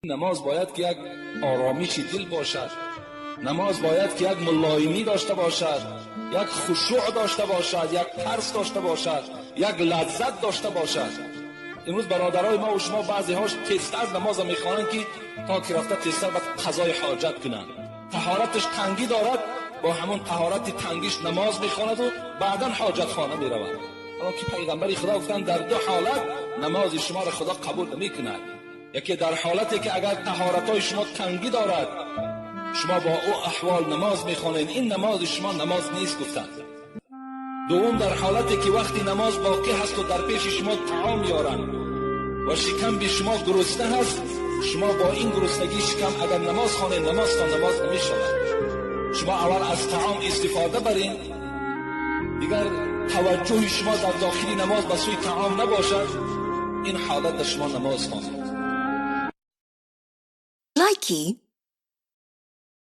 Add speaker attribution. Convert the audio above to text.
Speaker 1: نماز باید که یک آرامش دل باشد، نماز باید که یک ملایمی داشته باشد، یک خشوع داشته باشد، یک ترس داشته باشد، یک لذت داشته باشد. امروز برادرای ما و شما بعضی هاش تیزتر نماز میخوانند که تا که رفته تیزتر به قضای حاجت کنند. طهارتش تنگی دارد، با همون طهارت تنگیش نماز میخواند و بعدا حاجت خانه میرود. حالا که پیغمبر خدا گفتند در دو حالت نماز شما را خدا قبول نمیکند. یکی در حالتی که اگر طهارتای شما تنگی دارد، شما با او احوال نماز میخوانید، این نماز شما نماز نیست گفتند. دوم در حالتی که وقتی نماز باقی هست و در پیش شما طعام میارند و شکم به شما گرسنه هست، شما با این گرسنگی شکم اگر نماز خوانید نماز نمیشود. شما اول از طعام استفاده برین، دیگر توجه شما در داخلی نماز به سوی طعام نباشد، این حالت شما نماز خوانید.
Speaker 2: لایکی